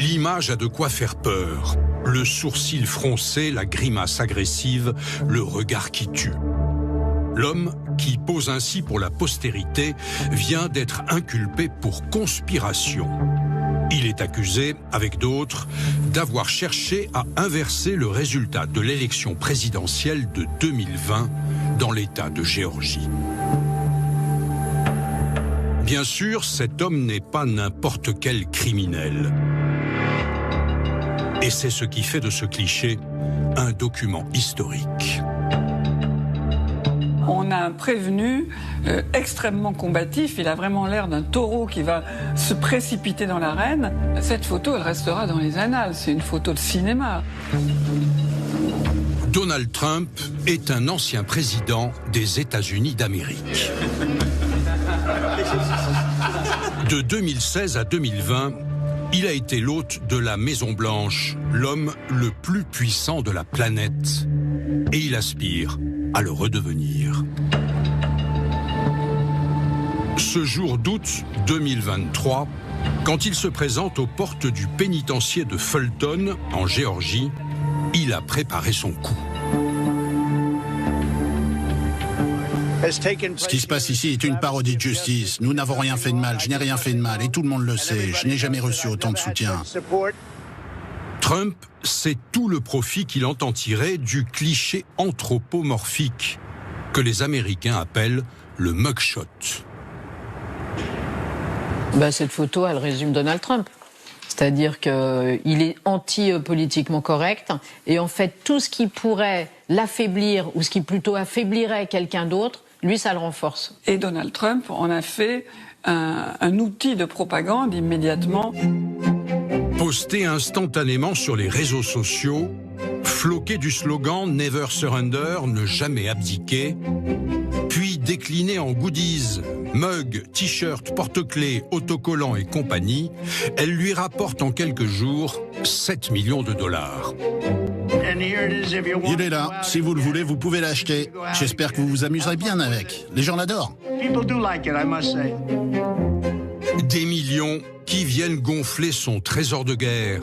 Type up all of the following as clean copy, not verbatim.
L'image a de quoi faire peur. Le sourcil froncé, la grimace agressive, le regard qui tue. L'homme, qui pose ainsi pour la postérité, vient d'être inculpé pour conspiration. Il est accusé, avec d'autres, d'avoir cherché à inverser le résultat de l'élection présidentielle de 2020 dans l'État de Géorgie. Bien sûr, cet homme n'est pas n'importe quel criminel. Et c'est ce qui fait de ce cliché un document historique. On a un prévenu extrêmement combatif. Il a vraiment l'air d'un taureau qui va se précipiter dans l'arène. Cette photo, elle restera dans les annales. C'est une photo de cinéma. Donald Trump est un ancien président des États-Unis d'Amérique. De 2016 à 2020, il a été l'hôte de la Maison-Blanche, l'homme le plus puissant de la planète. Et il aspire à le redevenir. Ce jour d'août 2023, quand il se présente aux portes du pénitencier de Fulton, en Géorgie, il a préparé son coup. Ce qui se passe ici est une parodie de justice. Nous n'avons rien fait de mal, je n'ai rien fait de mal, et tout le monde le sait. Je n'ai jamais reçu autant de soutien. Trump sait tout le profit qu'il entend tirer du cliché anthropomorphique que les Américains appellent le mugshot. Cette photo, elle résume Donald Trump. C'est-à-dire qu'il est anti-politiquement correct et en fait tout ce qui pourrait l'affaiblir ou ce qui plutôt affaiblirait quelqu'un d'autre, lui ça le renforce. Et Donald Trump en a fait un outil de propagande immédiatement. Posté instantanément sur les réseaux sociaux, floqué du slogan « Never surrender », ne jamais abdiquer, puis décliné en goodies, mugs, t-shirts, porte-clés, autocollants et compagnie, elle lui rapporte en quelques jours 7 millions de dollars. Il est là, si vous le voulez, vous pouvez l'acheter. J'espère que vous vous amuserez bien avec. Les gens l'adorent. Des millions qui viennent gonfler son trésor de guerre,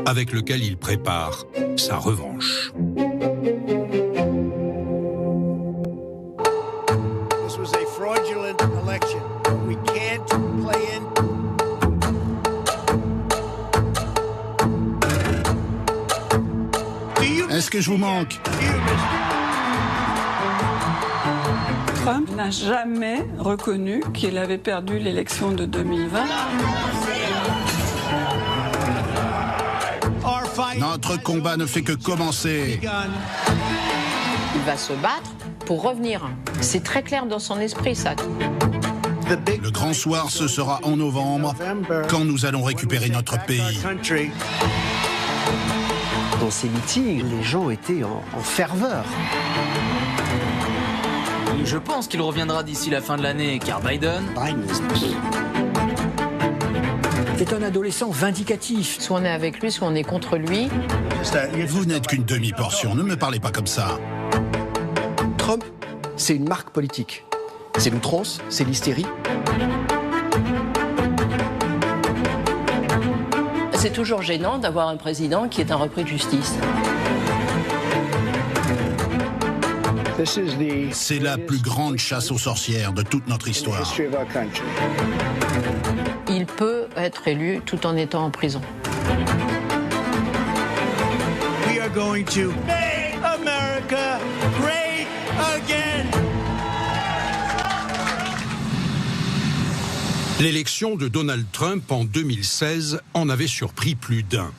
avec lequel il prépare sa revanche. Est-ce que je vous manque? Trump n'a jamais reconnu qu'il avait perdu l'élection de 2020. Notre combat ne fait que commencer. Il va se battre pour revenir. C'est très clair dans son esprit, ça. Le grand soir, ce sera en novembre, quand nous allons récupérer notre pays. Dans ces meetings, les gens étaient en ferveur. Je pense qu'il reviendra d'ici la fin de l'année, car Biden... C'est un adolescent vindicatif. Soit on est avec lui, soit on est contre lui. Vous n'êtes qu'une demi-portion, ne me parlez pas comme ça. Trump, c'est une marque politique. C'est l'outrance, c'est l'hystérie. C'est toujours gênant d'avoir un président qui est un repris de justice. C'est la plus grande chasse aux sorcières de toute notre histoire. Il peut être élu tout en étant en prison. We are going to make America great again. L'élection de Donald Trump en 2016 en avait surpris plus d'un.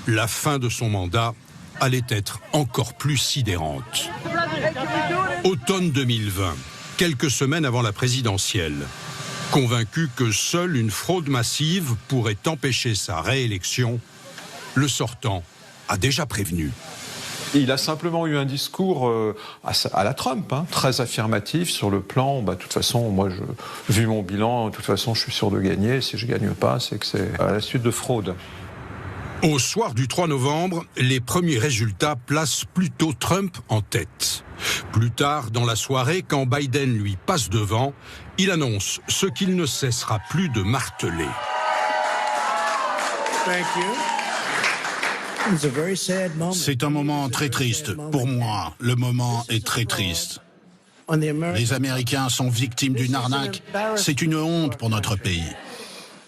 La fin de son mandat allait être encore plus sidérante. Automne 2020, quelques semaines avant la présidentielle. Convaincu que seule une fraude massive pourrait empêcher sa réélection, le sortant a déjà prévenu. Il a simplement eu un discours à la Trump, très affirmatif sur le plan. De toute façon, moi, vu mon bilan, de toute façon, je suis sûr de gagner. Si je ne gagne pas, c'est que c'est à la suite de fraude. Au soir du 3 novembre, les premiers résultats placent plutôt Trump en tête. Plus tard dans la soirée, quand Biden lui passe devant, il annonce ce qu'il ne cessera plus de marteler. C'est un moment très triste. Pour moi, le moment est très triste. Les Américains sont victimes d'une arnaque. C'est une honte pour notre pays.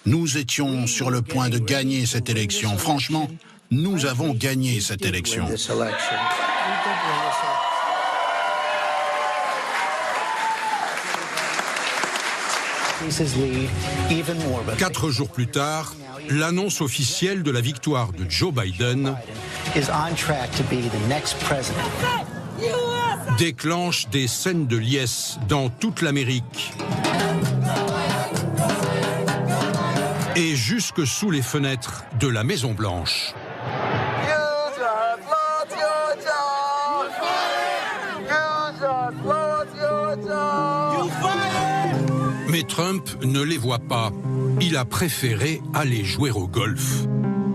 Nous étions sur le point de gagner cette élection. Franchement, nous avons gagné cette élection. Quatre jours plus tard, l'annonce officielle de la victoire de Joe Biden déclenche des scènes de liesse dans toute l'Amérique et jusque sous les fenêtres de la Maison-Blanche. Mais Trump ne les voit pas. Il a préféré aller jouer au golf,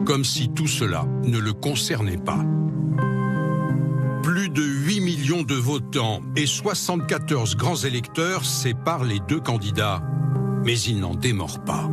comme si tout cela ne le concernait pas. Plus de 8 millions de votants et 74 grands électeurs séparent les deux candidats. Mais il n'en démord pas.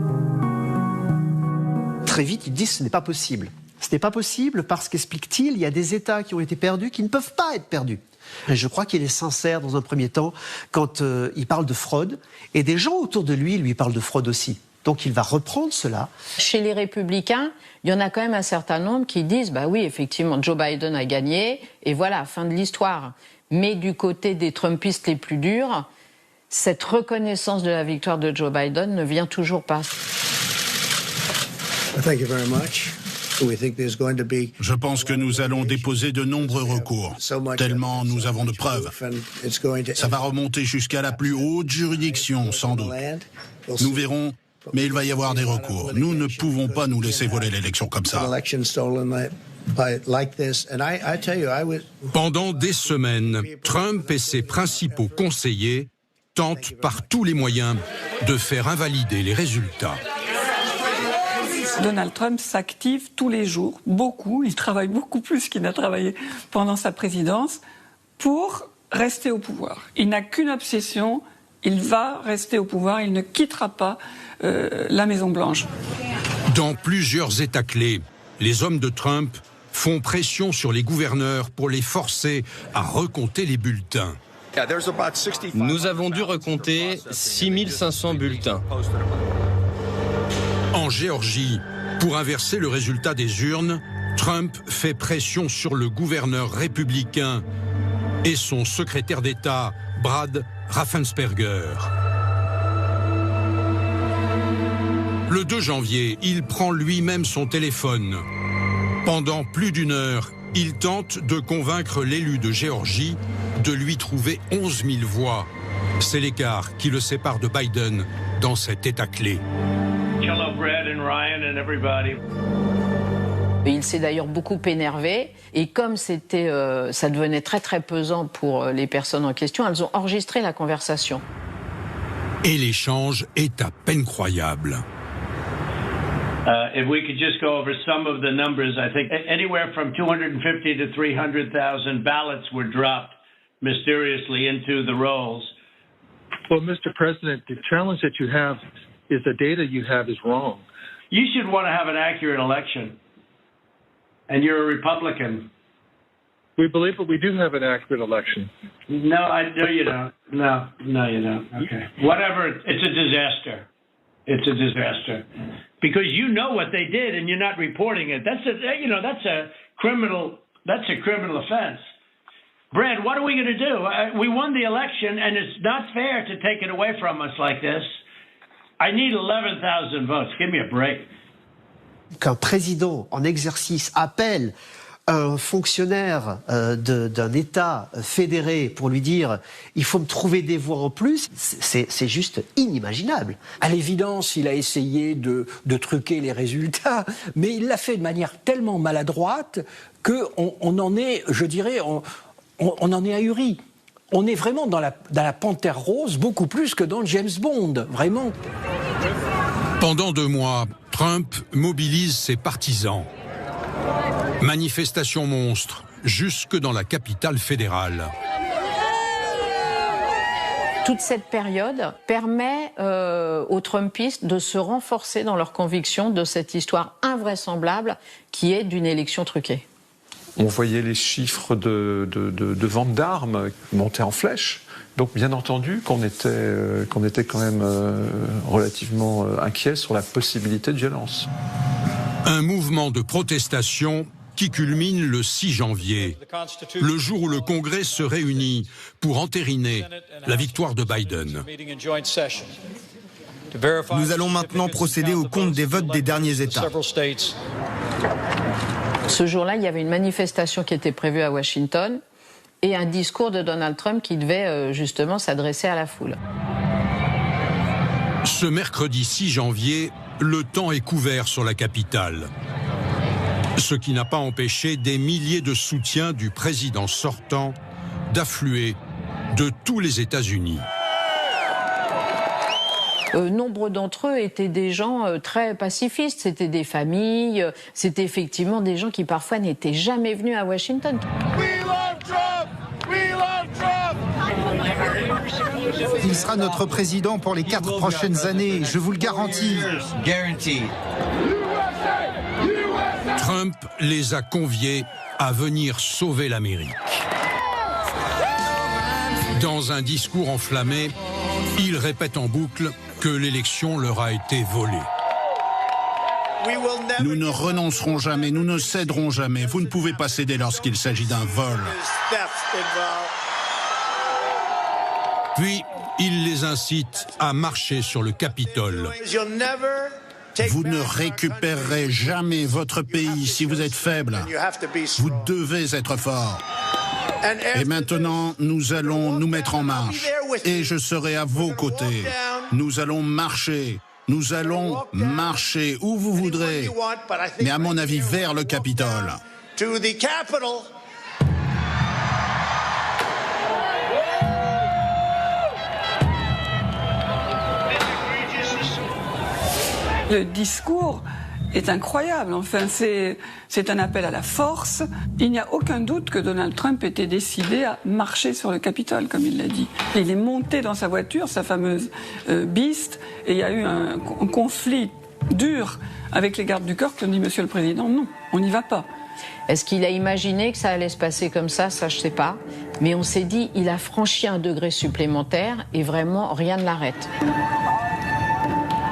Très vite, ils disent que ce n'est pas possible. Ce n'est pas possible parce qu'explique-t-il, il y a des États qui ont été perdus qui ne peuvent pas être perdus. Et je crois qu'il est sincère dans un premier temps quand il parle de fraude, et des gens autour de lui lui parlent de fraude aussi. Donc il va reprendre cela. Chez les Républicains, il y en a quand même un certain nombre qui disent « bah oui, effectivement, Joe Biden a gagné, et voilà, fin de l'histoire ». Mais du côté des Trumpistes les plus durs, cette reconnaissance de la victoire de Joe Biden ne vient toujours pas. Thank you very much. Je pense que nous allons déposer de nombreux recours, tellement nous avons de preuves. Ça va remonter jusqu'à la plus haute juridiction, sans doute. Nous verrons, mais il va y avoir des recours. Nous ne pouvons pas nous laisser voler l'élection comme ça. Pendant des semaines, Trump et ses principaux conseillers tentent par tous les moyens de faire invalider les résultats. Donald Trump s'active tous les jours, beaucoup, il travaille beaucoup plus qu'il n'a travaillé pendant sa présidence, pour rester au pouvoir. Il n'a qu'une obsession, il va rester au pouvoir, il ne quittera pas la Maison-Blanche. Dans plusieurs États clés, les hommes de Trump font pression sur les gouverneurs pour les forcer à recompter les bulletins. Nous avons dû recompter 6500 bulletins. En Géorgie, pour inverser le résultat des urnes, Trump fait pression sur le gouverneur républicain et son secrétaire d'État, Brad Raffensperger. Le 2 janvier, il prend lui-même son téléphone. Pendant plus d'une heure, il tente de convaincre l'élu de Géorgie de lui trouver 11 000 voix. C'est l'écart qui le sépare de Biden dans cet État clé. Il s'est d'ailleurs beaucoup énervé, et comme ça devenait très très pesant pour les personnes en question, elles ont enregistré la conversation. Et l'échange est à peine croyable. If we could just go over some of the numbers, I think anywhere from 250 to 300,000 ballots were dropped mysteriously into the rolls. Well, Mr. President, the challenge that you have is the data you have is wrong. You should want to have an accurate election. And you're a Republican. We believe that we do have an accurate election. No, you don't. No, you don't. Okay. Whatever, it's a disaster. It's a disaster. Because you know what they did and you're not reporting it. That's a criminal offense. Brad, what are we going to do? We won the election and it's not fair to take it away from us like this. I need 11,000 votes. Give me a break. Qu'un président en exercice appelle un fonctionnaire d'un État fédéré pour lui dire « il faut me trouver des voix en plus », c'est juste inimaginable. À l'évidence, il a essayé de truquer les résultats, mais il l'a fait de manière tellement maladroite qu'on en est, je dirais, on en est ahuri. On est vraiment dans la panthère rose, beaucoup plus que dans James Bond, vraiment. Pendant 2 mois, Trump mobilise ses partisans. Manifestation monstre, jusque dans la capitale fédérale. Toute cette période permet aux Trumpistes de se renforcer dans leur conviction de cette histoire invraisemblable qui est d'une élection truquée. On voyait les chiffres de vente d'armes monter en flèche. Donc bien entendu qu'on était quand même relativement inquiet sur la possibilité de violence. Un mouvement de protestation qui culmine le 6 janvier, le jour où le Congrès se réunit pour entériner la victoire de Biden. Nous allons maintenant procéder au compte des votes des derniers États. Ce jour-là, il y avait une manifestation qui était prévue à Washington et un discours de Donald Trump qui devait justement s'adresser à la foule. Ce mercredi 6 janvier, le temps est couvert sur la capitale. Ce qui n'a pas empêché des milliers de soutiens du président sortant d'affluer de tous les États-Unis. Nombre d'entre eux étaient des gens très pacifistes, c'était des familles, c'était effectivement des gens qui parfois n'étaient jamais venus à Washington. Il sera notre président pour les 4 prochaines années, je vous le garantis. Trump les a conviés à venir sauver l'Amérique. Dans un discours enflammé, il répète en boucle que l'élection leur a été volée. Nous ne renoncerons jamais, nous ne céderons jamais. Vous ne pouvez pas céder lorsqu'il s'agit d'un vol. Puis, il les incite à marcher sur le Capitole. Vous ne récupérerez jamais votre pays si vous êtes faible. Vous devez être fort. Et maintenant, nous allons nous mettre en marche. Et je serai à vos côtés. Nous allons marcher. Nous allons marcher où vous voudrez. Mais à mon avis, vers le Capitole. Le discours est incroyable. Enfin, c'est un appel à la force. Il n'y a aucun doute que Donald Trump était décidé à marcher sur le Capitole, comme il l'a dit. Il est monté dans sa voiture, sa fameuse Beast, et il y a eu un conflit dur avec les gardes du corps qui ont dit « Monsieur le Président, non, on n'y va pas ». Est-ce qu'il a imaginé que ça allait se passer comme ça je sais pas. Mais on s'est dit, il a franchi un degré supplémentaire et vraiment rien ne l'arrête.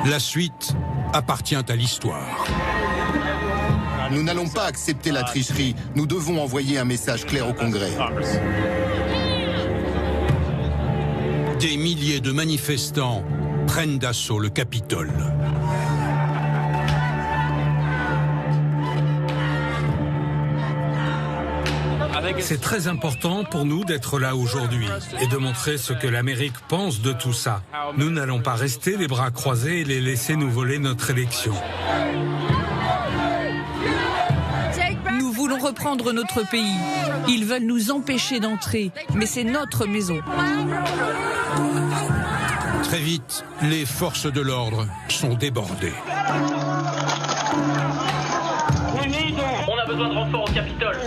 La suite appartient à l'histoire. Nous n'allons pas accepter la tricherie. Nous devons envoyer un message clair au Congrès. Des milliers de manifestants prennent d'assaut le Capitole. C'est très important pour nous d'être là aujourd'hui et de montrer ce que l'Amérique pense de tout ça. Nous n'allons pas rester les bras croisés et les laisser nous voler notre élection. Nous voulons reprendre notre pays. Ils veulent nous empêcher d'entrer, mais c'est notre maison. Très vite, les forces de l'ordre sont débordées. On a besoin de renforts au Capitole.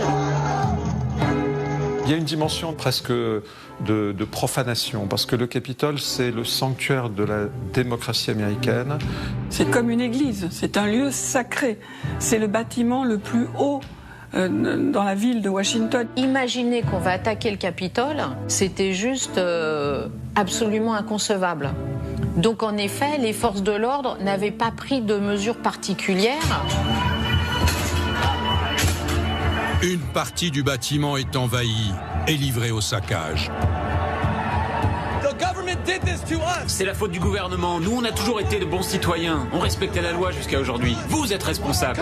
Il y a une dimension presque de profanation, parce que le Capitole, c'est le sanctuaire de la démocratie américaine. C'est comme une église, c'est un lieu sacré. C'est le bâtiment le plus haut dans la ville de Washington. Imaginer qu'on va attaquer le Capitole, c'était juste absolument inconcevable. Donc en effet, les forces de l'ordre n'avaient pas pris de mesures particulières. Une partie du bâtiment est envahie et livrée au saccage. C'est la faute du gouvernement. Nous, on a toujours été de bons citoyens. On respectait la loi jusqu'à aujourd'hui. Vous êtes responsables.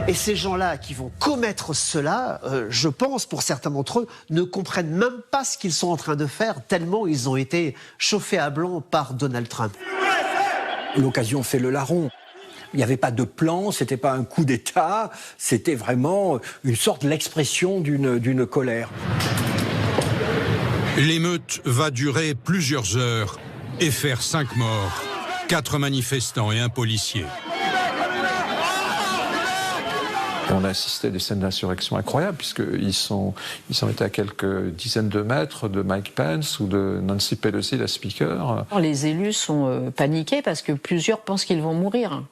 Et ces gens-là qui vont commettre cela, je pense, pour certains d'entre eux, ne comprennent même pas ce qu'ils sont en train de faire, tellement ils ont été chauffés à blanc par Donald Trump. L'occasion fait le larron. Il n'y avait pas de plan, c'était pas un coup d'État, c'était vraiment une sorte l'expression d'une colère. L'émeute va durer plusieurs heures et faire 5 morts, 4 manifestants et un policier. On a assisté à des scènes d'insurrection incroyables, puisqu'ils s'en étaient à quelques dizaines de mètres de Mike Pence ou de Nancy Pelosi, la speaker. Les élus sont paniqués parce que plusieurs pensent qu'ils vont mourir.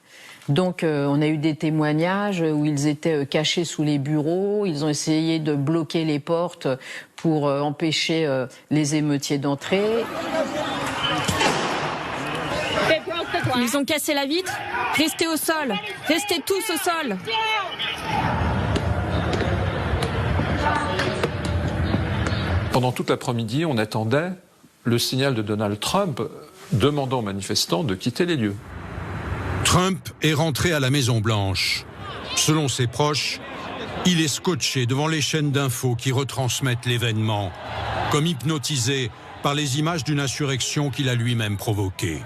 Donc on a eu des témoignages où ils étaient cachés sous les bureaux, ils ont essayé de bloquer les portes pour empêcher les émeutiers d'entrer. Ils ont cassé la vitre. Restez au sol. Restez tous au sol. Pendant toute l'après-midi, on attendait le signal de Donald Trump demandant aux manifestants de quitter les lieux. Trump est rentré à la Maison-Blanche. Selon ses proches, il est scotché devant les chaînes d'infos qui retransmettent l'événement, comme hypnotisé par les images d'une insurrection qu'il a lui-même provoquée.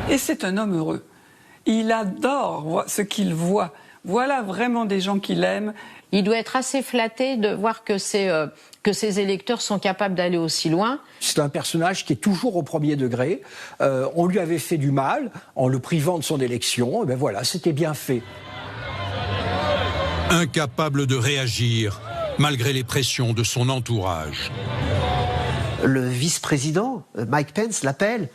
Et c'est un homme heureux. Il adore ce qu'il voit. Voilà vraiment des gens qu'il aime. Il doit être assez flatté de voir que ses électeurs sont capables d'aller aussi loin. C'est un personnage qui est toujours au premier degré. On lui avait fait du mal en le privant de son élection. Et ben voilà, c'était bien fait. Incapable de réagir, malgré les pressions de son entourage. Le vice-président, Mike Pence, l'appelle,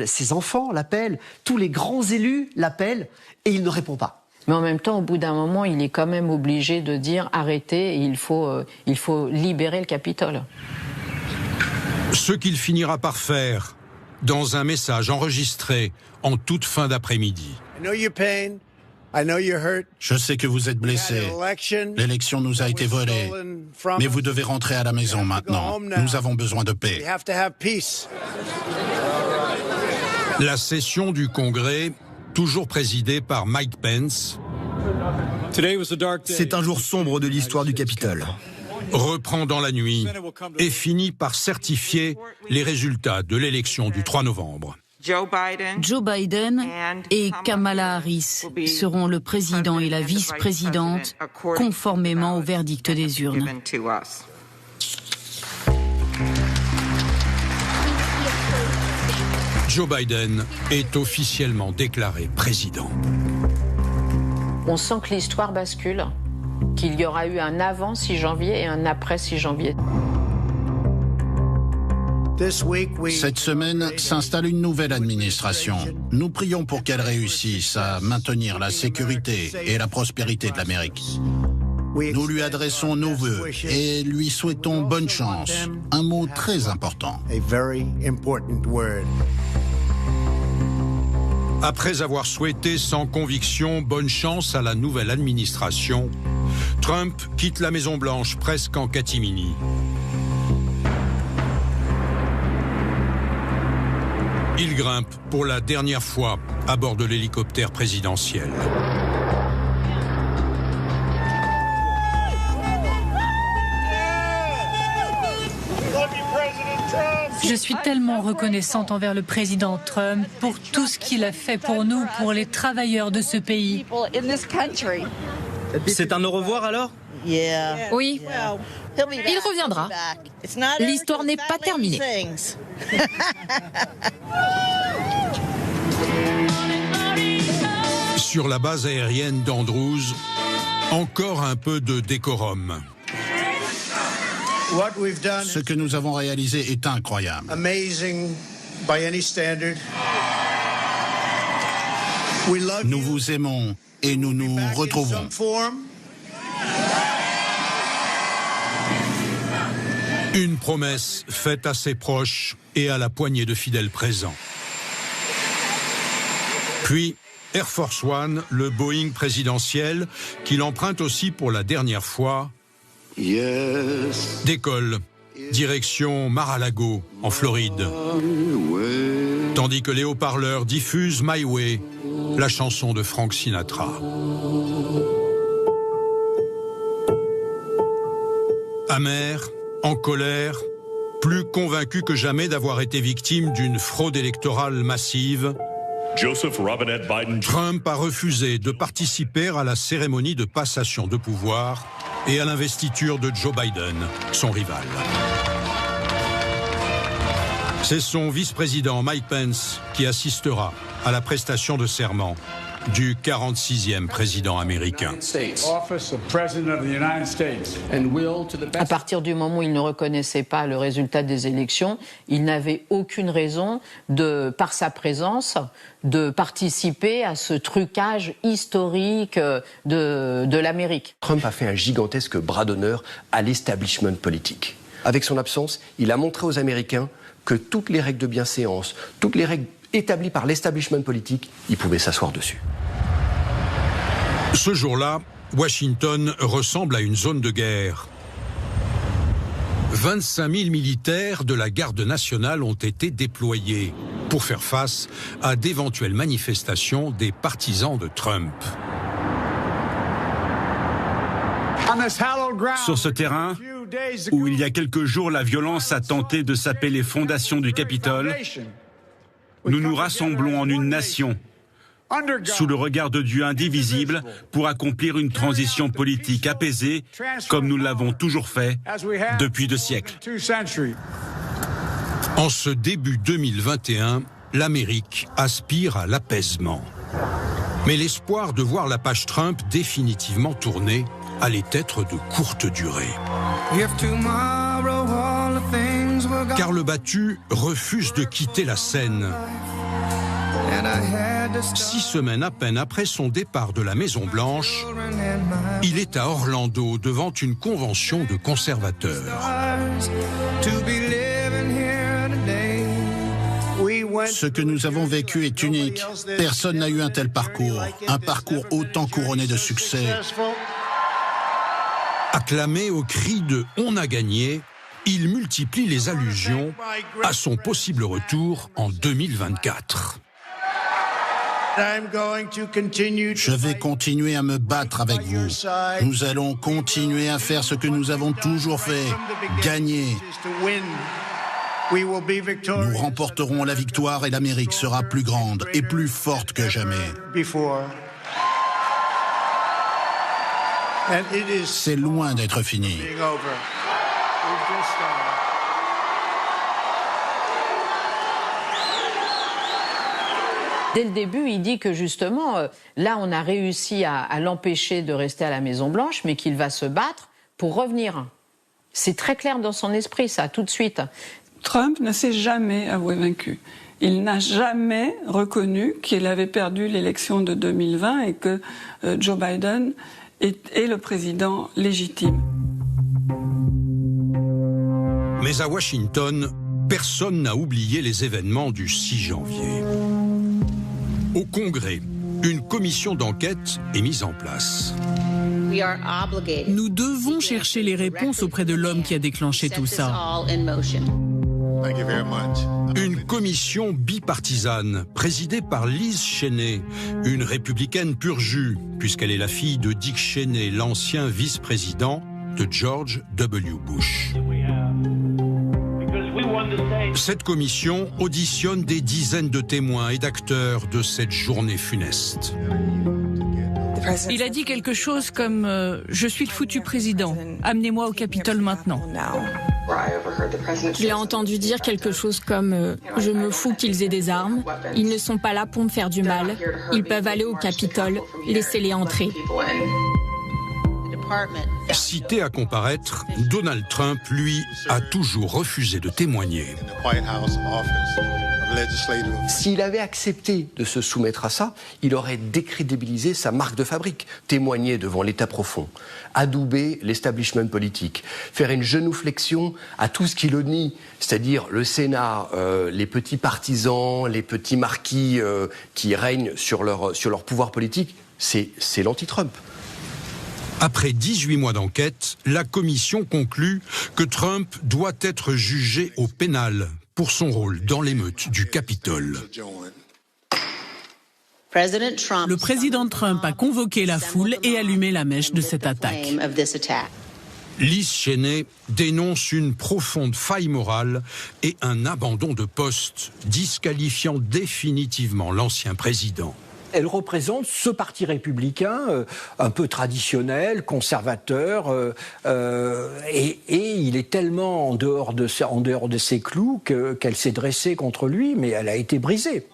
ses enfants l'appellent, tous les grands élus l'appellent, et il ne répond pas. Mais en même temps, au bout d'un moment, il est quand même obligé de dire arrêtez, et il faut libérer le Capitole. Ce qu'il finira par faire dans un message enregistré en toute fin d'après-midi. Je sais que vous êtes blessé. L'élection nous a été volée. Mais vous devez rentrer à la maison maintenant. Nous avons besoin de paix. La session du Congrès, toujours présidée par Mike Pence, c'est un jour sombre de l'histoire du Capitole. Reprend dans la nuit et finit par certifier les résultats de l'élection du 3 novembre. Joe Biden et Kamala Harris seront le président et la vice-présidente conformément au verdict des urnes. Joe Biden est officiellement déclaré président. On sent que l'histoire bascule, qu'il y aura eu un avant 6 janvier et un après 6 janvier. Cette semaine s'installe une nouvelle administration. Nous prions pour qu'elle réussisse à maintenir la sécurité et la prospérité de l'Amérique. Nous lui adressons nos vœux et lui souhaitons bonne chance. Un mot très important. Après avoir souhaité sans conviction bonne chance à la nouvelle administration, Trump quitte la Maison-Blanche presque en catimini. Il grimpe pour la dernière fois à bord de l'hélicoptère présidentiel. Je suis tellement reconnaissante envers le président Trump pour tout ce qu'il a fait pour nous, pour les travailleurs de ce pays. C'est un au revoir alors ? Oui, il reviendra. L'histoire n'est pas terminée. Sur la base aérienne d'Andrews, encore un peu de décorum. Ce que nous avons réalisé est incroyable. Nous vous aimons et nous nous retrouvons. Une promesse faite à ses proches et à la poignée de fidèles présents. Puis, Air Force One, le Boeing présidentiel, qu'il emprunte aussi pour la dernière fois, décolle, direction Mar-a-Lago, en Floride. Tandis que les haut-parleurs diffusent My Way, la chanson de Frank Sinatra. Amer, en colère, plus convaincu que jamais d'avoir été victime d'une fraude électorale massive, Trump a refusé de participer à la cérémonie de passation de pouvoir et à l'investiture de Joe Biden, son rival. C'est son vice-président Mike Pence qui assistera à la prestation de serment du 46e président américain. À partir du moment où il ne reconnaissait pas le résultat des élections, il n'avait aucune raison, par sa présence, de participer à ce trucage historique de l'Amérique. Trump a fait un gigantesque bras d'honneur à l'establishment politique. Avec son absence, il a montré aux Américains que toutes les règles de bienséance, toutes les règles établies par l'establishment politique, il pouvait s'asseoir dessus. Ce jour-là, Washington ressemble à une zone de guerre. 25 000 militaires de la garde nationale ont été déployés pour faire face à d'éventuelles manifestations des partisans de Trump. Sur ce terrain, où il y a quelques jours la violence a tenté de saper les fondations du Capitole, nous nous rassemblons en une nation, sous le regard de Dieu indivisible, pour accomplir une transition politique apaisée, comme nous l'avons toujours fait depuis 2 siècles. En ce début 2021, l'Amérique aspire à l'apaisement. Mais l'espoir de voir la page Trump définitivement tournée allait être de courte durée. Car le battu refuse de quitter la scène. 6 semaines à peine après son départ de la Maison-Blanche, il est à Orlando devant une convention de conservateurs. Ce que nous avons vécu est unique. Personne n'a eu un tel parcours. Un parcours autant couronné de succès. Acclamé au cri de « On a gagné », il multiplie les allusions à son possible retour en 2024. Je vais continuer à me battre avec vous. Nous allons continuer à faire ce que nous avons toujours fait, gagner. Nous remporterons la victoire et l'Amérique sera plus grande et plus forte que jamais. C'est loin d'être fini. Dès le début, il dit que justement, là, on a réussi à l'empêcher de rester à la Maison-Blanche, mais qu'il va se battre pour revenir. C'est très clair dans son esprit, ça, tout de suite. Trump ne s'est jamais avoué vaincu. Il n'a jamais reconnu qu'il avait perdu l'élection de 2020 et que Joe Biden est le président légitime. Mais à Washington, personne n'a oublié les événements du 6 janvier. Au Congrès, une commission d'enquête est mise en place. Nous devons chercher les réponses auprès de l'homme qui a déclenché tout ça. Une commission bipartisane, présidée par Liz Cheney, une républicaine pur jus, puisqu'elle est la fille de Dick Cheney, l'ancien vice-président de George W. Bush. Cette commission auditionne des dizaines de témoins et d'acteurs de cette journée funeste. Il a dit quelque chose comme « Je suis le foutu président, amenez-moi au Capitole maintenant ». Je l'ai entendu dire quelque chose comme « Je me fous qu'ils aient des armes, ils ne sont pas là pour me faire du mal, ils peuvent aller au Capitole, laissez-les entrer ». Cité à comparaître, Donald Trump, lui, a toujours refusé de témoigner. S'il avait accepté de se soumettre à ça, il aurait décrédibilisé sa marque de fabrique, témoigner devant l'État profond, adouber l'establishment politique, faire une genuflexion à tout ce qui le nie, c'est-à-dire le Sénat, les petits partisans, les petits marquis qui règnent sur leur pouvoir politique, c'est l'anti-Trump. Après 18 mois d'enquête, la commission conclut que Trump doit être jugé au pénal pour son rôle dans l'émeute du Capitole. Le président Trump a convoqué la foule et allumé la mèche de cette attaque. Liz Cheney dénonce une profonde faille morale et un abandon de poste, disqualifiant définitivement l'ancien président. Elle représente ce parti républicain un peu traditionnel, conservateur, et il est tellement en dehors de ses clous qu'elle s'est dressée contre lui, mais elle a été brisée.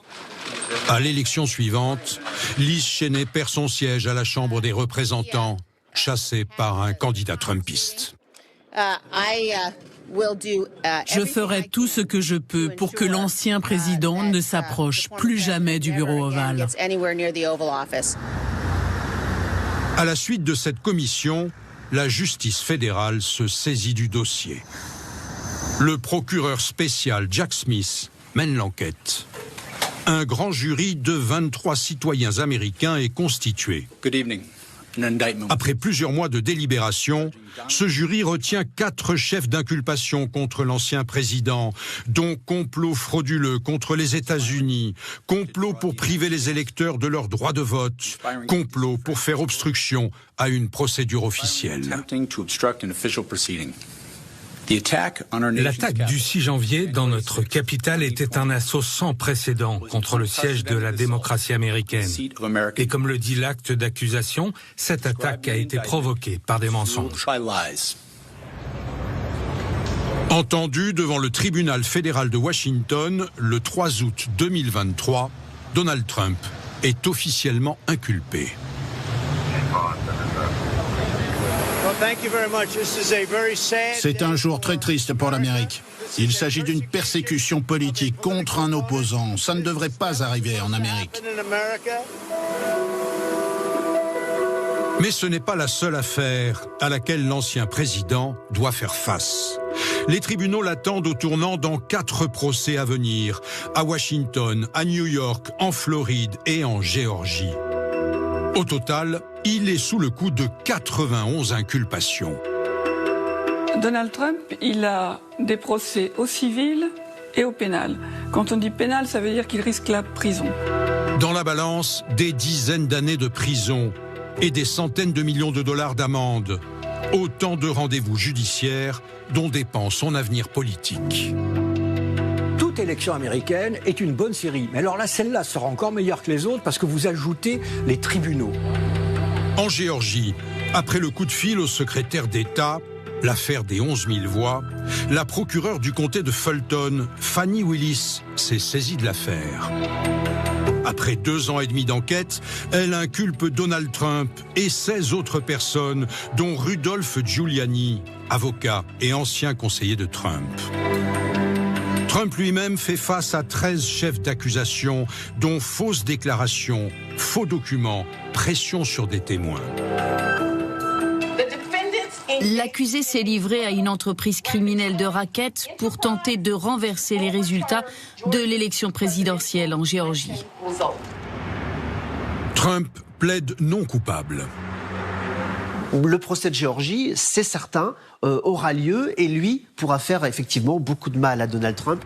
À l'élection suivante, Liz Cheney perd son siège à la Chambre des représentants, chassée par un candidat trumpiste. Je ferai tout ce que je peux pour que l'ancien président ne s'approche plus jamais du bureau ovale. À la suite de cette commission, la justice fédérale se saisit du dossier. Le procureur spécial Jack Smith mène l'enquête. Un grand jury de 23 citoyens américains est constitué. Après plusieurs mois de délibération, ce jury retient 4 chefs d'inculpation contre l'ancien président, dont complot frauduleux contre les États-Unis, complot pour priver les électeurs de leur droit de vote, complot pour faire obstruction à une procédure officielle. L'attaque du 6 janvier dans notre capitale était un assaut sans précédent contre le siège de la démocratie américaine. Et comme le dit l'acte d'accusation, cette attaque a été provoquée par des mensonges. Entendu devant le tribunal fédéral de Washington le 3 août 2023, Donald Trump est officiellement inculpé. C'est un jour très triste pour l'Amérique. Il s'agit d'une persécution politique contre un opposant. Ça ne devrait pas arriver en Amérique. Mais ce n'est pas la seule affaire à laquelle l'ancien président doit faire face. Les tribunaux l'attendent au tournant dans 4 procès à venir, à Washington, à New York, en Floride et en Géorgie. Au total, il est sous le coup de 91 inculpations. Donald Trump, il a des procès au civil et au pénal. Quand on dit pénal, ça veut dire qu'il risque la prison. Dans la balance, des dizaines d'années de prison et des centaines de millions de dollars d'amende. Autant de rendez-vous judiciaires dont dépend son avenir politique. Toute élection américaine est une bonne série. Mais alors là, celle-là sera encore meilleure que les autres parce que vous ajoutez les tribunaux. En Géorgie, après le coup de fil au secrétaire d'État, l'affaire des 11 000 voix, la procureure du comté de Fulton, Fannie Willis, s'est saisie de l'affaire. Après 2 ans et demi d'enquête, elle inculpe Donald Trump et 16 autres personnes, dont Rudolph Giuliani, avocat et ancien conseiller de Trump. Trump lui-même fait face à 13 chefs d'accusation, dont fausses déclarations, faux documents, pression sur des témoins. L'accusé s'est livré à une entreprise criminelle de racket pour tenter de renverser les résultats de l'élection présidentielle en Géorgie. Trump plaide non coupable. Le procès de Géorgie, c'est certain, aura lieu et lui pourra faire effectivement beaucoup de mal à Donald Trump.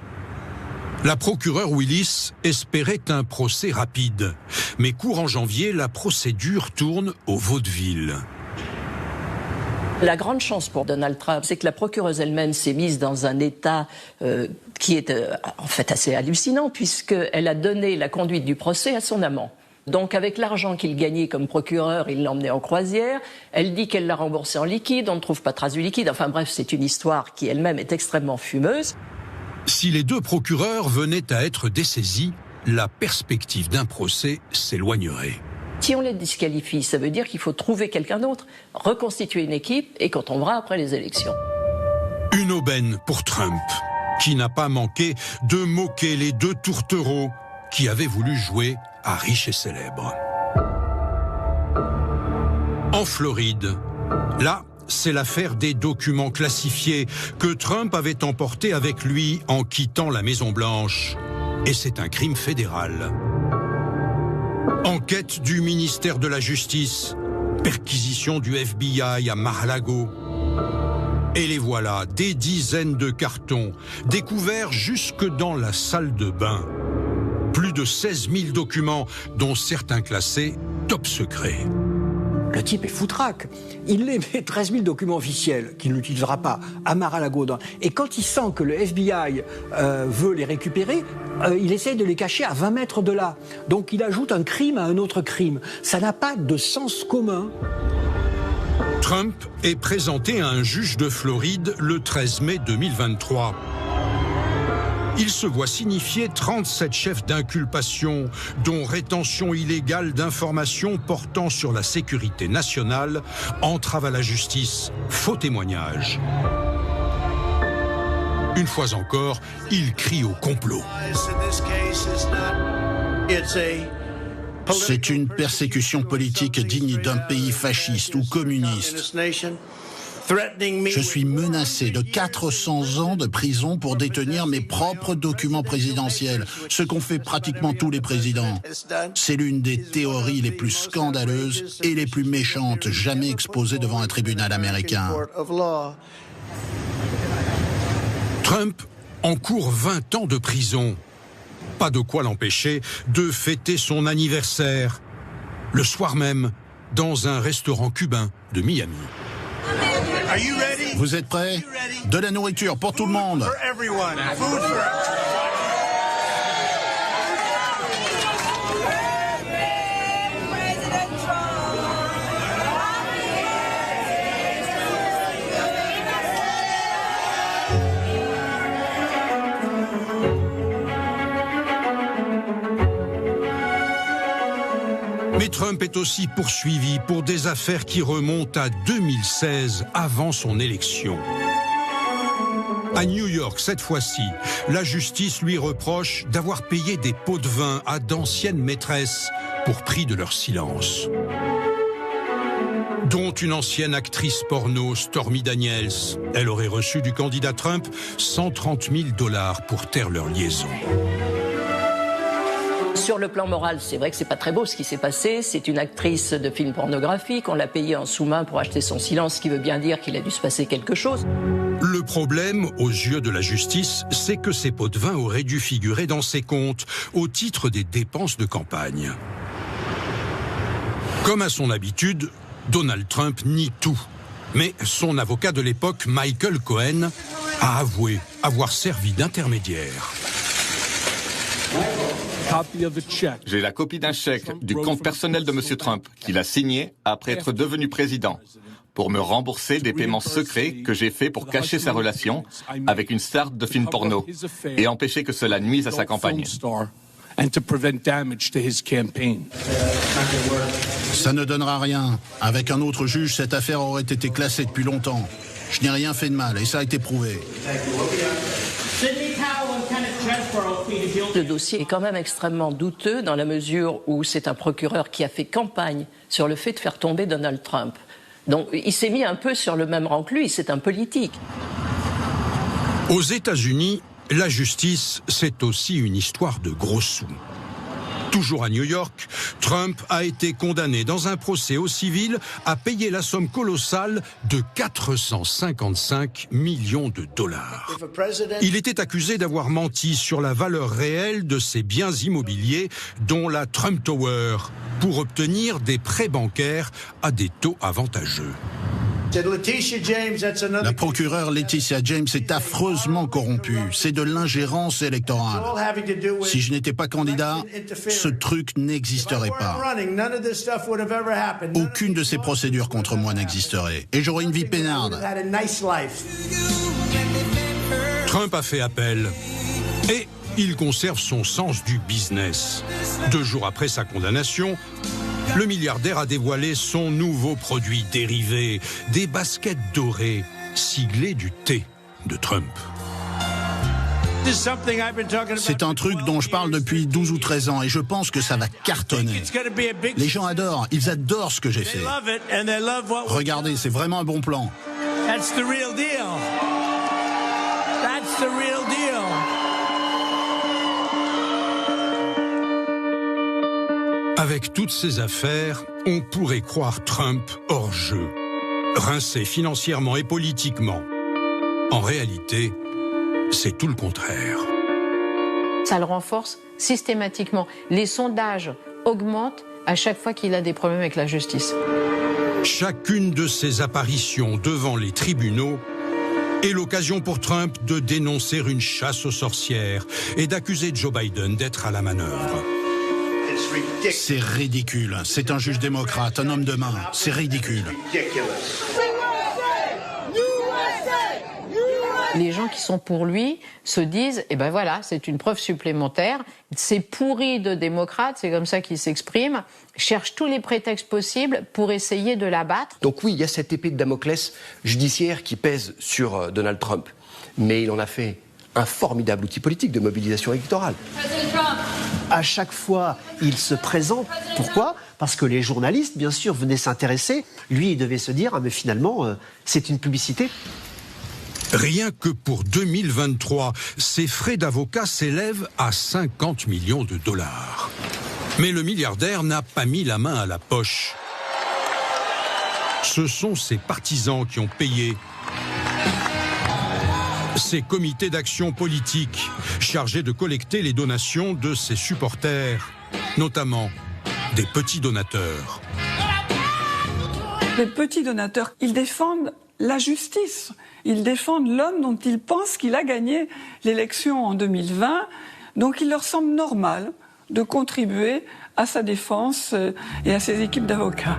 La procureure Willis espérait un procès rapide. Mais courant janvier, la procédure tourne au vaudeville. La grande chance pour Donald Trump, c'est que la procureuse elle-même s'est mise dans un état qui est en fait assez hallucinant, puisqu'elle a donné la conduite du procès à son amant. Donc avec l'argent qu'il gagnait comme procureur, il l'emmenait en croisière. Elle dit qu'elle l'a remboursé en liquide, on ne trouve pas trace du liquide. Enfin bref, c'est une histoire qui elle-même est extrêmement fumeuse. Si les 2 procureurs venaient à être dessaisis, la perspective d'un procès s'éloignerait. Si on les disqualifie, ça veut dire qu'il faut trouver quelqu'un d'autre, reconstituer une équipe et qu'on tombera après les élections. Une aubaine pour Trump, qui n'a pas manqué de moquer les 2 tourtereaux qui avaient voulu jouer à riche et célèbre. En Floride, là, c'est l'affaire des documents classifiés que Trump avait emportés avec lui en quittant la Maison-Blanche. Et c'est un crime fédéral. Enquête du ministère de la Justice, perquisition du FBI à Mar-a-Lago. Et les voilà, des dizaines de cartons, découverts jusque dans la salle de bain. Plus de 16 000 documents, dont certains classés top secret. Le type est foutraque. Il les met 13 000 documents officiels qu'il n'utilisera pas à Mar-a-Lago. Et quand il sent que le FBI veut les récupérer, il essaye de les cacher à 20 mètres de là. Donc il ajoute un crime à un autre crime. Ça n'a pas de sens commun. Trump est présenté à un juge de Floride le 13 mai 2023. Il se voit signifier 37 chefs d'inculpation, dont rétention illégale d'informations portant sur la sécurité nationale, entrave à la justice, faux témoignage. Une fois encore, il crie au complot. C'est une persécution politique digne d'un pays fasciste ou communiste. Je suis menacé de 400 ans de prison pour détenir mes propres documents présidentiels, ce qu'ont fait pratiquement tous les présidents. C'est l'une des théories les plus scandaleuses et les plus méchantes jamais exposées devant un tribunal américain. Trump encourt 20 ans de prison. Pas de quoi l'empêcher de fêter son anniversaire, le soir même, dans un restaurant cubain de Miami. Vous êtes prêts? De la nourriture pour tout le monde. Mais Trump est aussi poursuivi pour des affaires qui remontent à 2016, avant son élection. À New York, cette fois-ci, la justice lui reproche d'avoir payé des pots de vin à d'anciennes maîtresses pour prix de leur silence. Dont une ancienne actrice porno, Stormy Daniels. Elle aurait reçu du candidat Trump 130 000 $ pour taire leur liaison. Sur le plan moral, c'est vrai que c'est pas très beau ce qui s'est passé. C'est une actrice de film pornographique. On l'a payée en sous-main pour acheter son silence, ce qui veut bien dire qu'il a dû se passer quelque chose. Le problème, aux yeux de la justice, c'est que ces pots de vin auraient dû figurer dans ses comptes au titre des dépenses de campagne. Comme à son habitude, Donald Trump nie tout. Mais son avocat de l'époque, Michael Cohen, a avoué avoir servi d'intermédiaire. J'ai la copie d'un chèque du compte personnel de M. Trump qu'il a signé après être devenu président pour me rembourser des paiements secrets que j'ai faits pour cacher sa relation avec une star de film porno et empêcher que cela nuise à sa campagne. Ça ne donnera rien. Avec un autre juge, cette affaire aurait été classée depuis longtemps. Je n'ai rien fait de mal et ça a été prouvé. Le dossier est quand même extrêmement douteux dans la mesure où c'est un procureur qui a fait campagne sur le fait de faire tomber Donald Trump. Donc il s'est mis un peu sur le même rang que lui, c'est un politique. Aux États-Unis, la justice, c'est aussi une histoire de gros sous. Toujours à New York, Trump a été condamné dans un procès au civil à payer la somme colossale de 455 millions $. Il était accusé d'avoir menti sur la valeur réelle de ses biens immobiliers, dont la Trump Tower, pour obtenir des prêts bancaires à des taux avantageux. La procureure Laetitia James est affreusement corrompue. C'est de l'ingérence électorale. Si je n'étais pas candidat, ce truc n'existerait pas. Aucune de ces procédures contre moi n'existerait. Et j'aurais une vie peinarde. Trump a fait appel. Et il conserve son sens du business. 2 jours après sa condamnation, le milliardaire a dévoilé son nouveau produit dérivé, des baskets dorées, siglées du T de Trump. C'est un truc dont je parle depuis 12 ou 13 ans et je pense que ça va cartonner. Les gens adorent, ils adorent ce que j'ai fait. Regardez, c'est vraiment un bon plan. That's the real deal. That's the real deal. Avec toutes ces affaires, on pourrait croire Trump hors jeu, rincé financièrement et politiquement. En réalité, c'est tout le contraire. Ça le renforce systématiquement. Les sondages augmentent à chaque fois qu'il a des problèmes avec la justice. Chacune de ses apparitions devant les tribunaux Et l'occasion pour Trump de dénoncer une chasse aux sorcières et d'accuser Joe Biden d'être à la manœuvre. C'est ridicule. C'est un juge démocrate, un homme de main. C'est ridicule. Les gens qui sont pour lui se disent, eh ben voilà, c'est une preuve supplémentaire. C'est pourri de démocrates, c'est comme ça qu'ils s'expriment, cherchent tous les prétextes possibles pour essayer de l'abattre. Donc oui, il y a cette épée de Damoclès judiciaire qui pèse sur Donald Trump. Mais il en a fait un formidable outil politique de mobilisation électorale. À chaque fois, il se présente. Pourquoi ? Parce que les journalistes, bien sûr, venaient s'intéresser. Lui, il devait se dire, ah mais finalement, c'est une publicité. Rien que pour 2023, ses frais d'avocat s'élèvent à 50 millions de dollars. Mais le milliardaire n'a pas mis la main à la poche. Ce sont ses partisans qui ont payé. Ces comités d'action politique chargés de collecter les donations de ses supporters, notamment des petits donateurs. Les petits donateurs, ils défendent la justice. Ils défendent l'homme dont ils pensent qu'il a gagné l'élection en 2020. Donc il leur semble normal de contribuer à sa défense et à ses équipes d'avocats.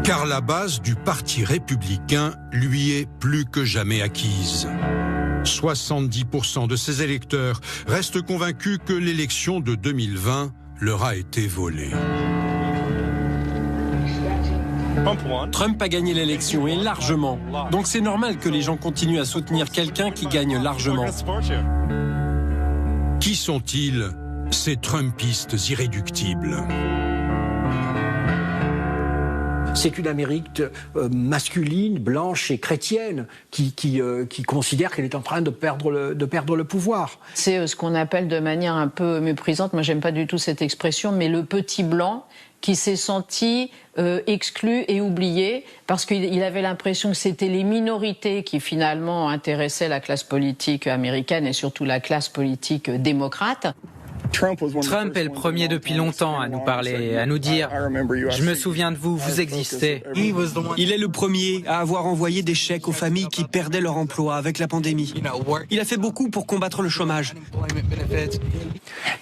Car la base du Parti républicain lui est plus que jamais acquise. 70% de ses électeurs restent convaincus que l'élection de 2020 leur a été volée. Trump a gagné l'élection et largement. Donc c'est normal que les gens continuent à soutenir quelqu'un qui gagne largement. Qui sont-ils, ces Trumpistes irréductibles ? C'est une Amérique masculine, blanche et chrétienne qui considère qu'elle est en train de perdre le pouvoir. C'est ce qu'on appelle de manière un peu méprisante, moi j'aime pas du tout cette expression, mais le petit blanc qui s'est senti exclu et oublié parce qu'il avait l'impression que c'était les minorités qui finalement intéressaient la classe politique américaine et surtout la classe politique démocrate. Trump est le premier depuis longtemps à nous parler, à nous dire « Je me souviens de vous, vous existez ». Il est le premier à avoir envoyé des chèques aux familles qui perdaient leur emploi avec la pandémie. Il a fait beaucoup pour combattre le chômage.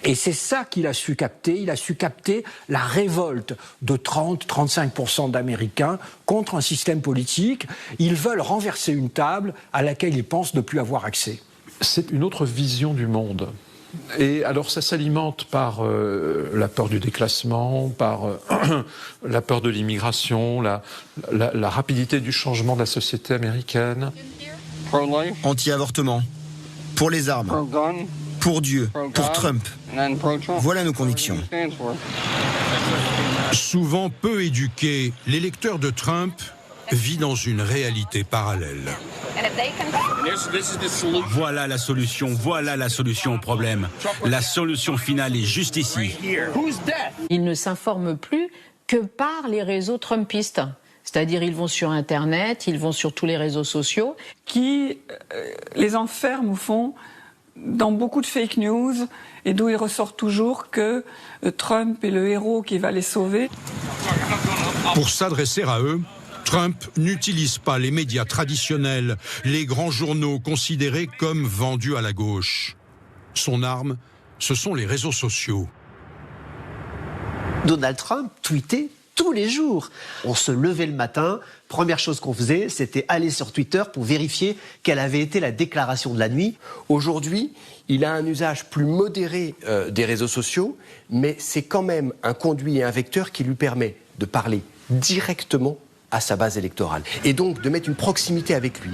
Et c'est ça qu'il a su capter. Il a su capter la révolte de 30-35% d'Américains contre un système politique. Ils veulent renverser une table à laquelle ils pensent ne plus avoir accès. C'est une autre vision du monde. Et alors ça s'alimente par la peur du déclassement, par la peur de l'immigration, la rapidité du changement de la société américaine. Anti-avortement, pour les armes, pour Dieu, pour Trump. Voilà nos convictions. Souvent peu éduqué, l'électeur de Trump vit dans une réalité parallèle. Voilà la solution au problème. La solution finale est juste ici. Ils ne s'informent plus que par les réseaux trumpistes. C'est-à-dire ils vont sur Internet, ils vont sur tous les réseaux sociaux. Qui les enferment au fond dans beaucoup de fake news et d'où il ressort toujours que Trump est le héros qui va les sauver. Pour s'adresser à eux, Trump n'utilise pas les médias traditionnels, les grands journaux considérés comme vendus à la gauche. Son arme, ce sont les réseaux sociaux. Donald Trump tweetait tous les jours. On se levait le matin, première chose qu'on faisait, c'était aller sur Twitter pour vérifier quelle avait été la déclaration de la nuit. Aujourd'hui, il a un usage plus modéré des réseaux sociaux, mais c'est quand même un conduit et un vecteur qui lui permet de parler directement à sa base électorale, et donc de mettre une proximité avec lui.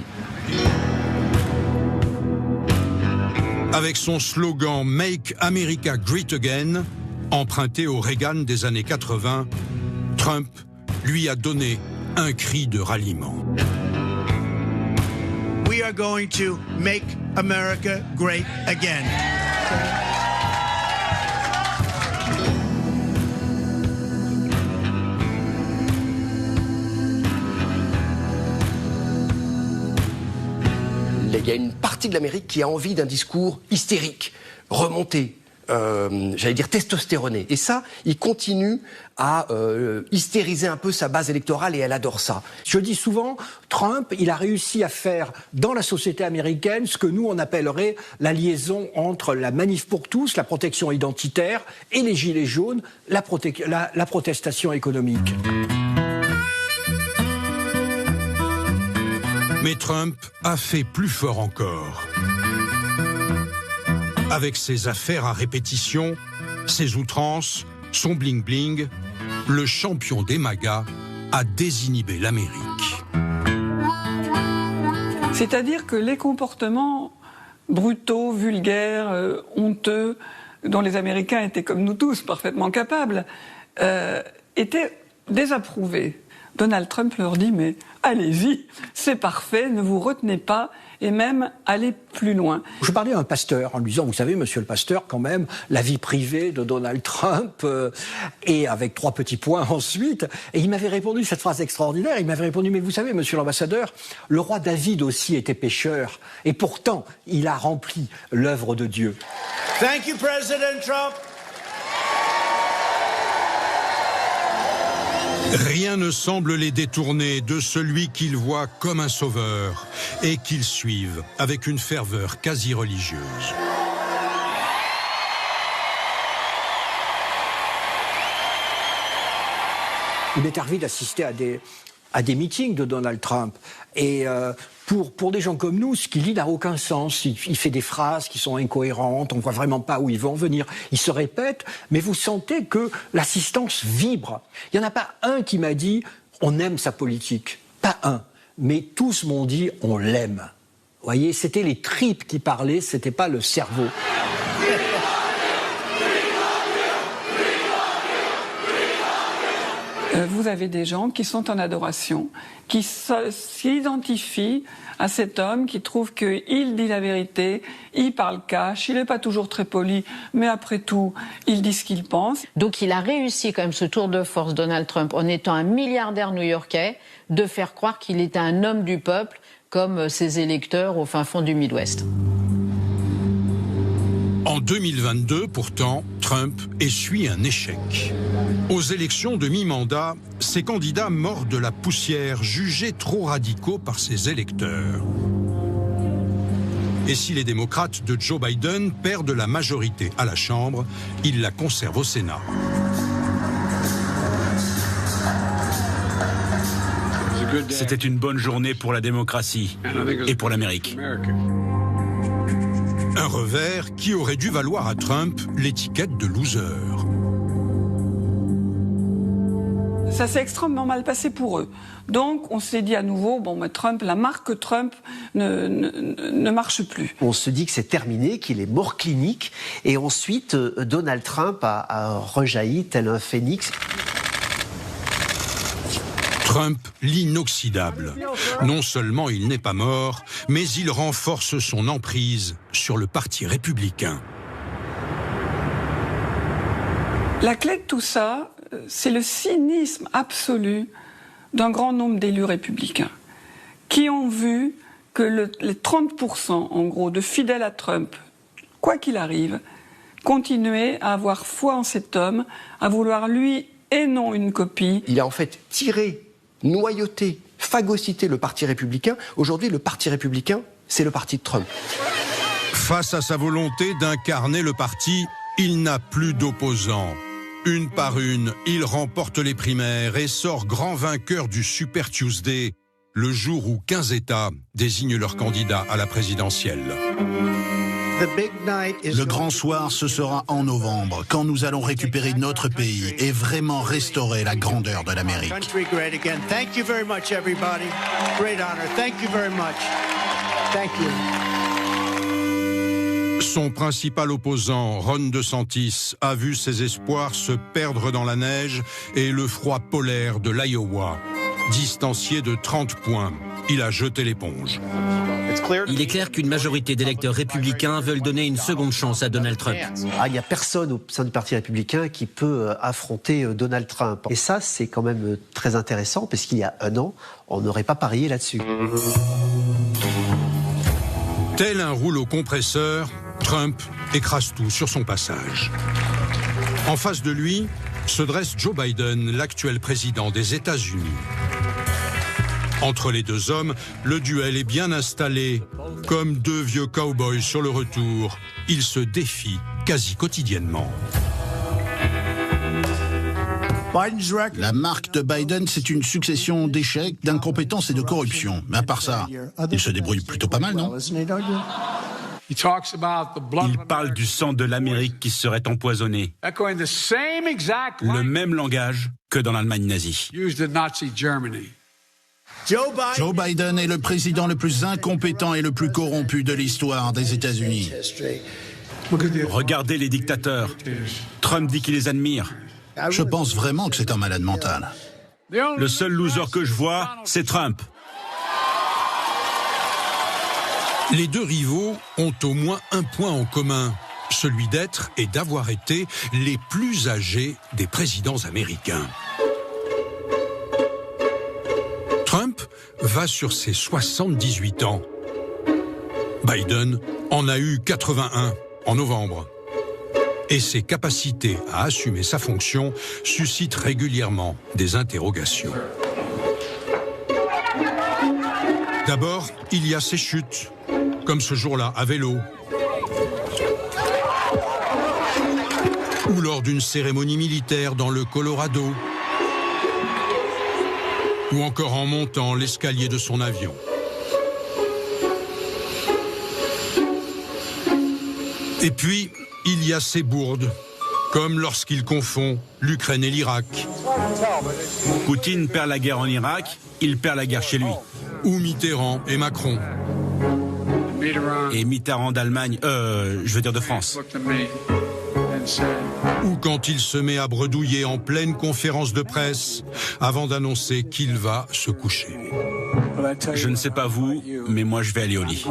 Avec son slogan « Make America Great Again », emprunté au Reagan des années 80, Trump lui a donné un cri de ralliement. We are going to make America great again. Il y a une partie de l'Amérique qui a envie d'un discours hystérique, remonté, j'allais dire, testostéroné. Et ça, il continue à hystériser un peu sa base électorale et elle adore ça. Je dis souvent, Trump, il a réussi à faire dans la société américaine ce que nous, on appellerait la liaison entre la manif pour tous, la protection identitaire, et les gilets jaunes, la protestation économique. Mais Trump a fait plus fort encore. Avec ses affaires à répétition, ses outrances, son bling-bling, le champion des MAGA a désinhibé l'Amérique. C'est-à-dire que les comportements brutaux, vulgaires, honteux, dont les Américains étaient comme nous tous parfaitement capables, étaient désapprouvés. Donald Trump leur dit « mais allez-y, c'est parfait, ne vous retenez pas » et même allez plus loin. Je parlais à un pasteur en lui disant « vous savez, monsieur le pasteur, quand même, la vie privée de Donald Trump, et avec 3 petits points ensuite ». Et il m'avait répondu cette phrase extraordinaire, il m'avait répondu « mais vous savez, monsieur l'ambassadeur, le roi David aussi était pécheur, et pourtant, il a rempli l'œuvre de Dieu ». Thank you, President Trump. Rien ne semble les détourner de celui qu'ils voient comme un sauveur et qu'ils suivent avec une ferveur quasi religieuse. Il m'est arrivé d'assister à des meetings de Donald Trump. Et pour des gens comme nous, ce qu'il dit n'a aucun sens. Il fait des phrases qui sont incohérentes, on ne voit vraiment pas où il veut en venir. Il se répète, mais vous sentez que l'assistance vibre. Il n'y en a pas un qui m'a dit « on aime sa politique ». Pas un. Mais tous m'ont dit « on l'aime ». Vous voyez, c'était les tripes qui parlaient, c'était pas le cerveau. Vous avez des gens qui sont en adoration, qui s'identifient à cet homme, qui trouvent qu'il dit la vérité, il parle cash, il n'est pas toujours très poli, mais après tout, il dit ce qu'il pense. Donc il a réussi quand même ce tour de force, Donald Trump, en étant un milliardaire new-yorkais, de faire croire qu'il était un homme du peuple, comme ses électeurs au fin fond du Midwest. En 2022, pourtant, Trump essuie un échec. Aux élections de mi-mandat, ses candidats mordent la poussière, jugés trop radicaux par ses électeurs. Et si les démocrates de Joe Biden perdent la majorité à la Chambre, ils la conservent au Sénat. C'était une bonne journée pour la démocratie et pour l'Amérique. Un revers qui aurait dû valoir à Trump l'étiquette de loser. Ça s'est extrêmement mal passé pour eux. Donc on s'est dit à nouveau, bon, Trump, la marque Trump ne marche plus. On se dit que c'est terminé, qu'il est mort clinique, et ensuite Donald Trump a rejailli tel un phénix. Trump, l'inoxydable. Non seulement il n'est pas mort, mais il renforce son emprise sur le Parti républicain. La clé de tout ça, c'est le cynisme absolu d'un grand nombre d'élus républicains qui ont vu que les 30% en gros de fidèles à Trump, quoi qu'il arrive, continuaient à avoir foi en cet homme, à vouloir lui et non une copie. Il a en fait tiré, noyauté, phagocyté le Parti républicain. Aujourd'hui, le Parti républicain, c'est le parti de Trump. Face à sa volonté d'incarner le parti, il n'a plus d'opposants. Une par une, il remporte les primaires et sort grand vainqueur du Super Tuesday, le jour où 15 États désignent leurs candidats à la présidentielle. Le grand soir, ce sera en novembre, quand nous allons récupérer notre pays et vraiment restaurer la grandeur de l'Amérique. Son principal opposant, Ron DeSantis, a vu ses espoirs se perdre dans la neige et le froid polaire de l'Iowa. Distancié de 30 points, il a jeté l'éponge. Il est clair qu'une majorité d'électeurs républicains veulent donner une seconde chance à Donald Trump. Il n'y a personne au sein du Parti républicain qui peut affronter Donald Trump. Et ça, c'est quand même très intéressant, parce qu'il y a un an, on n'aurait pas parié là-dessus. Tel un rouleau compresseur, Trump écrase tout sur son passage. En face de lui se dresse Joe Biden, l'actuel président des États-Unis. Entre les deux hommes, le duel est bien installé. Comme deux vieux cow-boys sur le retour, ils se défient quasi quotidiennement. La marque de Biden, c'est une succession d'échecs, d'incompétence et de corruption. Mais à part ça, il se débrouille plutôt pas mal, non? Il parle du sang de l'Amérique qui serait empoisonné. Le même langage que dans l'Allemagne nazie. Joe Biden est le président le plus incompétent et le plus corrompu de l'histoire des États-Unis. Regardez les dictateurs. Trump dit qu'il les admire. Je pense vraiment que c'est un malade mental. Le seul loser que je vois, c'est Trump. Les deux rivaux ont au moins un point en commun, celui d'être et d'avoir été les plus âgés des présidents américains. Trump va sur ses 78 ans. Biden en a eu 81 en novembre. Et ses capacités à assumer sa fonction suscitent régulièrement des interrogations. D'abord, il y a ses chutes, comme ce jour-là à vélo, ou lors d'une cérémonie militaire dans le Colorado, ou encore en montant l'escalier de son avion. Et puis, il y a ses bourdes, comme lorsqu'il confond l'Ukraine et l'Irak. Poutine perd la guerre en Irak, il perd la guerre chez lui. Ou Mitterrand et Macron. Et Mitterrand d'Allemagne, je veux dire de France. Ou quand il se met à bredouiller en pleine conférence de presse avant d'annoncer qu'il va se coucher. Je ne sais pas vous, mais moi je vais aller au lit.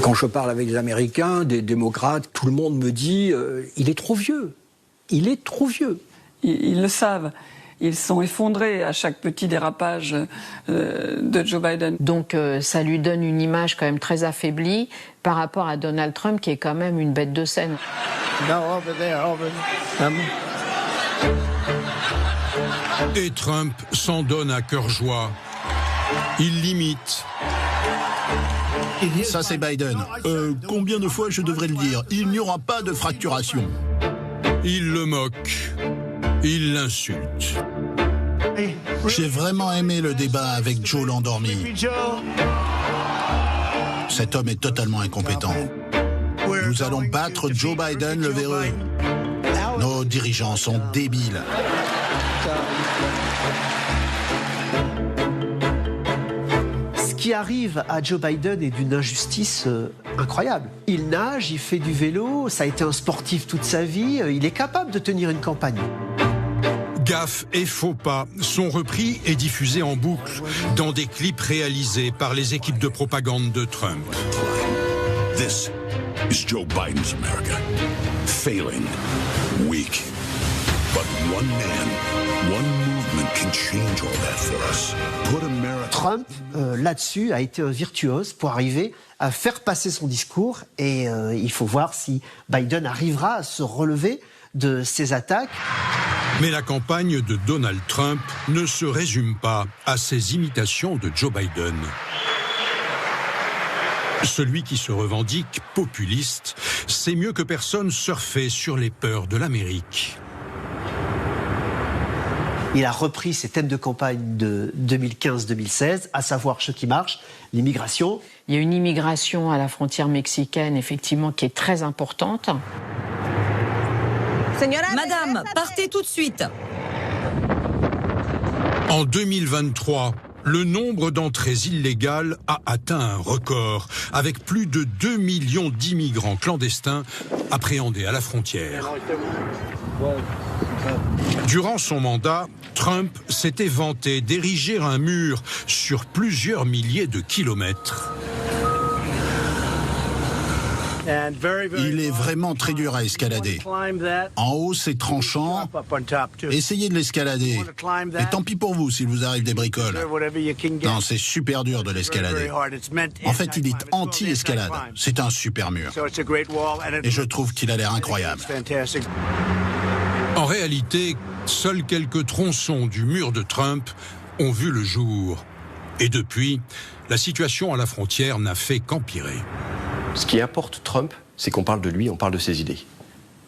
Quand je parle avec les Américains, des démocrates, tout le monde me dit il est trop vieux. Il est trop vieux. Ils le savent. Ils sont effondrés à chaque petit dérapage de Joe Biden. Donc ça lui donne une image quand même très affaiblie par rapport à Donald Trump qui est quand même une bête de scène. Et Trump s'en donne à cœur joie. Il l'imite. Ça, c'est Biden. Combien de fois je devrais le dire? Il n'y aura pas de fracturation. Il le moque. Il l'insulte. J'ai vraiment aimé le débat avec Joe l'endormi. Cet homme est totalement incompétent. Nous allons battre Joe Biden, le véreux. Nos dirigeants sont débiles. Ce qui arrive à Joe Biden est d'une injustice incroyable. Il nage, il fait du vélo, ça a été un sportif toute sa vie, il est capable de tenir une campagne. Gaffes et faux pas sont repris et diffusés en boucle dans des clips réalisés par les équipes de propagande de Trump. This is Joe Biden's America. Failing, weak, but one man, one movement can change all that for us. Put America. Trump, là-dessus, a été un virtuose pour arriver à faire passer son discours et il faut voir si Biden arrivera à se relever de ces attaques. Mais la campagne de Donald Trump ne se résume pas à ses imitations de Joe Biden. Celui qui se revendique populiste sait mieux que personne surfer sur les peurs de l'Amérique. Il a repris ses thèmes de campagne de 2015-2016, à savoir ce qui marche, l'immigration. Il y a une immigration à la frontière mexicaine, effectivement, qui est très importante. Madame, partez tout de suite. En 2023, le nombre d'entrées illégales a atteint un record, avec plus de 2 millions d'immigrants clandestins appréhendés à la frontière. Durant son mandat, Trump s'était vanté d'ériger un mur sur plusieurs milliers de kilomètres. Il est vraiment très dur à escalader. En haut, c'est tranchant. Essayez de l'escalader. Et tant pis pour vous s'il vous arrive des bricoles. Non, c'est super dur de l'escalader. En fait, il est anti-escalade. C'est un super mur. Et je trouve qu'il a l'air incroyable. En réalité, seuls quelques tronçons du mur de Trump ont vu le jour. Et depuis, la situation à la frontière n'a fait qu'empirer. Ce qui importe Trump, c'est qu'on parle de lui, on parle de ses idées.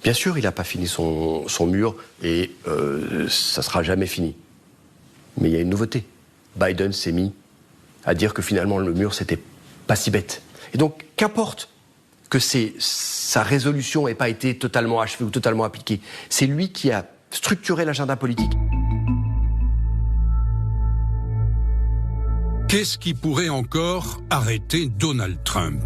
Bien sûr, il n'a pas fini son mur et ça ne sera jamais fini. Mais il y a une nouveauté. Biden s'est mis à dire que finalement le mur, c'était pas si bête. Et donc, qu'importe que sa résolution n'ait pas été totalement achevée ou totalement appliquée, c'est lui qui a structuré l'agenda politique. Qu'est-ce qui pourrait encore arrêter Donald Trump ?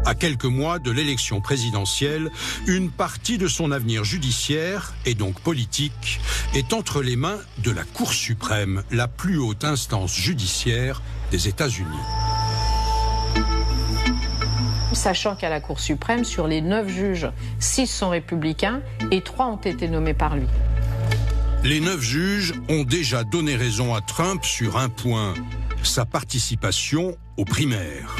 À quelques mois de l'élection présidentielle, une partie de son avenir judiciaire, et donc politique, est entre les mains de la Cour suprême, la plus haute instance judiciaire des États-Unis. Sachant qu'à la Cour suprême, sur les 9 juges, 6 sont républicains et 3 ont été nommés par lui. Les 9 juges ont déjà donné raison à Trump sur un point, sa participation aux primaires.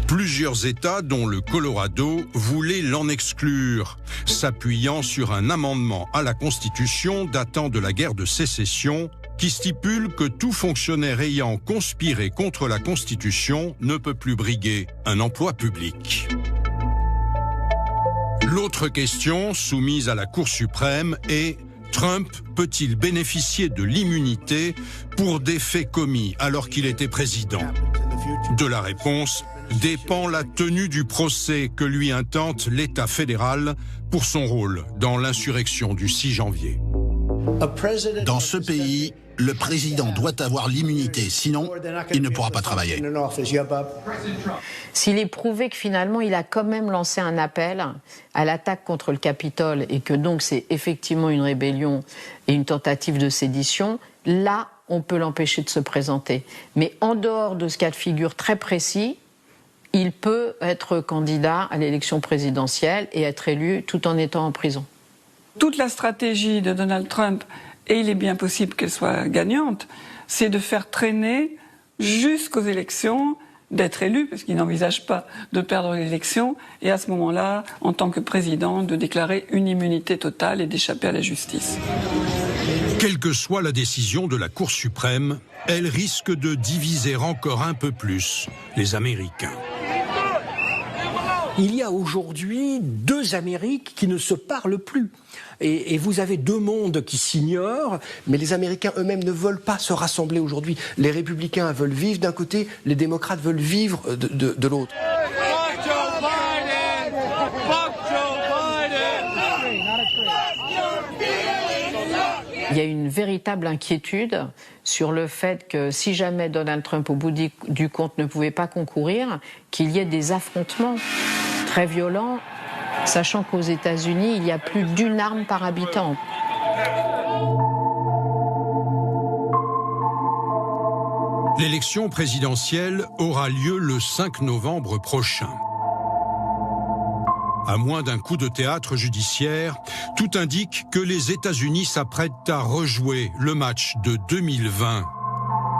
Plusieurs États, dont le Colorado, voulaient l'en exclure, s'appuyant sur un amendement à la Constitution datant de la guerre de sécession qui stipule que tout fonctionnaire ayant conspiré contre la Constitution ne peut plus briguer un emploi public. L'autre question soumise à la Cour suprême est: Trump peut-il bénéficier de l'immunité pour des faits commis alors qu'il était président ? De la réponse dépend la tenue du procès que lui intente l'État fédéral pour son rôle dans l'insurrection du 6 janvier. Dans ce pays, le président doit avoir l'immunité, sinon il ne pourra pas travailler. S'il est prouvé que finalement il a quand même lancé un appel à l'attaque contre le Capitole et que donc c'est effectivement une rébellion et une tentative de sédition, là on peut l'empêcher de se présenter. Mais en dehors de ce cas de figure très précis, il peut être candidat à l'élection présidentielle et être élu tout en étant en prison. Toute la stratégie de Donald Trump, et il est bien possible qu'elle soit gagnante, c'est de faire traîner jusqu'aux élections, d'être élu, parce qu'il n'envisage pas de perdre l'élection, et à ce moment-là, en tant que président, de déclarer une immunité totale et d'échapper à la justice. Quelle que soit la décision de la Cour suprême, elle risque de diviser encore un peu plus les Américains. Il y a aujourd'hui 2 Amériques qui ne se parlent plus. Et vous avez 2 mondes qui s'ignorent. Mais les Américains eux-mêmes ne veulent pas se rassembler aujourd'hui. Les républicains veulent vivre d'un côté, les démocrates veulent vivre de l'autre. Il y a une véritable inquiétude sur le fait que si jamais Donald Trump, au bout du compte, ne pouvait pas concourir, qu'il y ait des affrontements très violents, sachant qu'aux États-Unis, il y a plus d'1 arme par habitant. L'élection présidentielle aura lieu le 5 novembre prochain. À moins d'un coup de théâtre judiciaire, tout indique que les États-Unis s'apprêtent à rejouer le match de 2020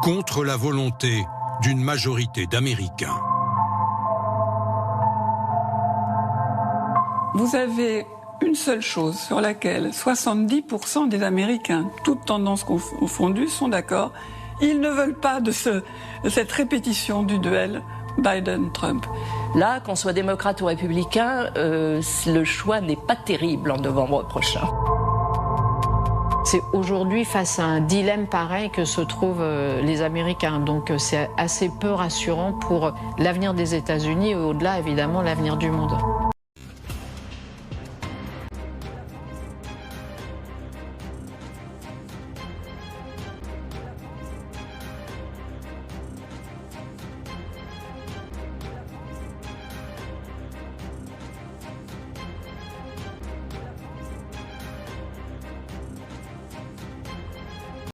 contre la volonté d'une majorité d'Américains. Vous avez une seule chose sur laquelle 70% des Américains, toutes tendances confondues, sont d'accord. Ils ne veulent pas de cette répétition du duel Biden-Trump. Là, qu'on soit démocrate ou républicain, le choix n'est pas terrible en novembre prochain. C'est aujourd'hui face à un dilemme pareil que se trouvent les Américains. Donc c'est assez peu rassurant pour l'avenir des États-Unis et au-delà, évidemment, l'avenir du monde.